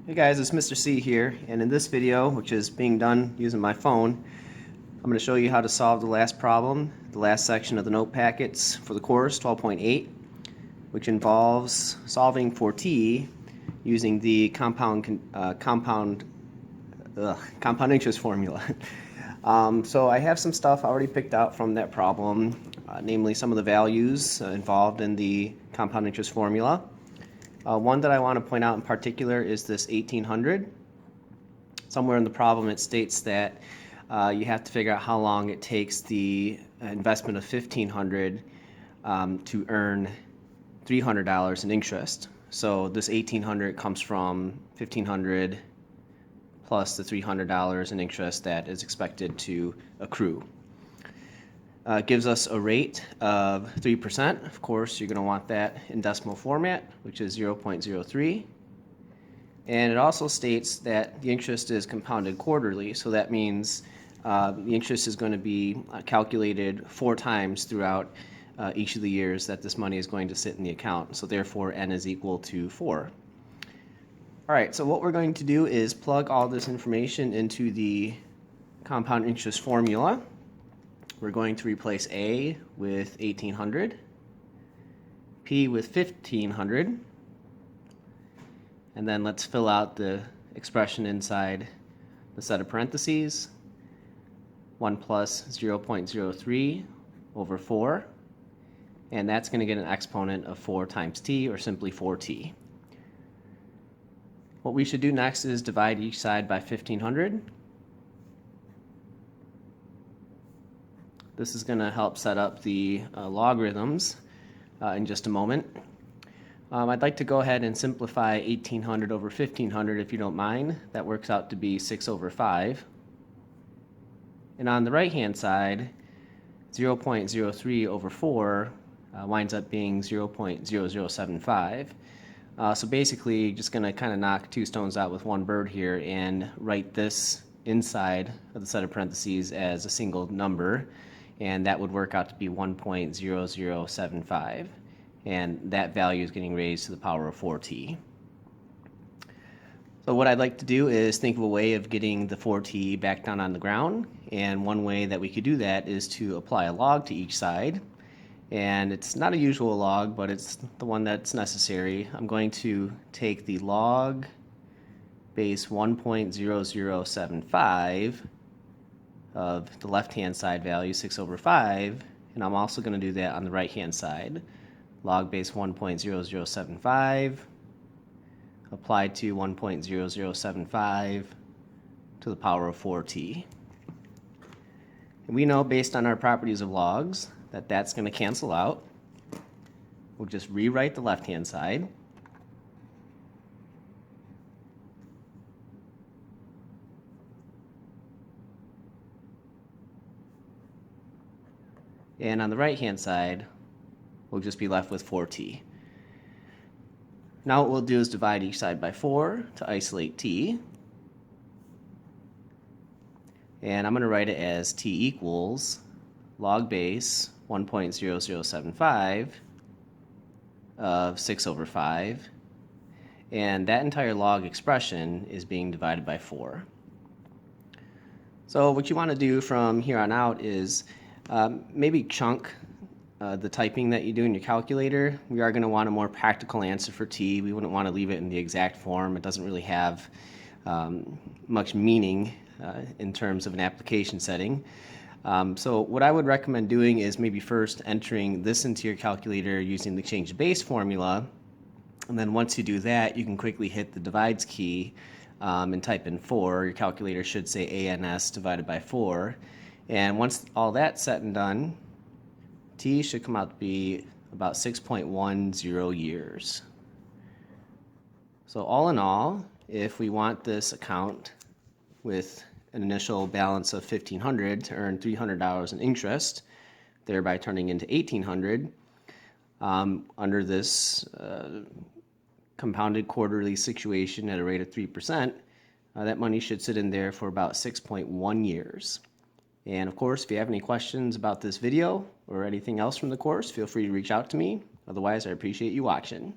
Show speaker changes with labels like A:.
A: Hey guys, it's Mr. C here, and in this video, which is being done using my phone, I'm going to show you how to solve the last problem, the last section of the note packets for the course 12.8, which involves solving for t using the compound interest formula. So I have some stuff already picked out from that problem, namely some of the values involved in the compound interest formula. One that I want to point out in particular is this 1800. Somewhere in the problem it states that you have to figure out how long it takes the investment of 1500 to earn $300 in interest. So this 1800 comes from 1500 plus the $300 in interest that is expected to accrue. Gives us a rate of 3%. Of course, you're going to want that in decimal format, which is 0.03. And it also states that the interest is compounded quarterly, so that means the interest is going to be calculated 4 times throughout each of the years that this money is going to sit in the account. So therefore, n is equal to 4. All right, so what we're going to do is plug all this information into the compound interest formula. We're going to replace A with 1800, P with 1500, and then let's fill out the expression inside the set of parentheses. 1 plus 0.03 over 4, and that's going to get an exponent of 4 times t, or simply 4t. What we should do next is divide each side by 1500. This is going to help set up the logarithms in just a moment. I'd like to go ahead and simplify 1800 over 1500 if you don't mind. That works out to be 6 over 5. And on the right hand side, 0.03 over 4 winds up being 0.0075. So basically just going to kind of knock 2 stones out with 1 bird here and write this inside of the set of parentheses as a single number, and that would work out to be 1.0075, and that value is getting raised to the power of 4t. So what I'd like to do is think of a way of getting the 4t back down on the ground, and one way that we could do that is to apply a log to each side. And it's not a usual log, but it's the one that's necessary. I'm going to take the log base 1.0075 of the left-hand side value, 6 over 5, and I'm also going to do that on the right-hand side. Log base 1.0075 applied to 1.0075 to the power of 4t. And we know, based on our properties of logs, that that's going to cancel out. We'll just rewrite the left-hand side. And on the right-hand side, we'll just be left with 4t. Now what we'll do is divide each side by 4 to isolate t. And I'm going to write it as t equals log base 1.0075 of 6 over 5. And that entire log expression is being divided by 4. So what you want to do from here on out is maybe chunk the typing that you do in your calculator. We are going to want a more practical answer for t. We wouldn't want to leave it in the exact form. It doesn't really have much meaning in terms of an application setting. So what I would recommend doing is maybe first entering this into your calculator using the change base formula, and then once you do that, you can quickly hit the divides key and type in 4. Your calculator should say ANS divided by 4. And once all that's said and done, t should come out to be about 6.10 years. So all in all, if we want this account with an initial balance of 1500 to earn $300 in interest, thereby turning into 1800, under this compounded quarterly situation at a rate of 3%, that money should sit in there for about 6.1 years. And of course, if you have any questions about this video or anything else from the course, feel free to reach out to me. Otherwise, I appreciate you watching.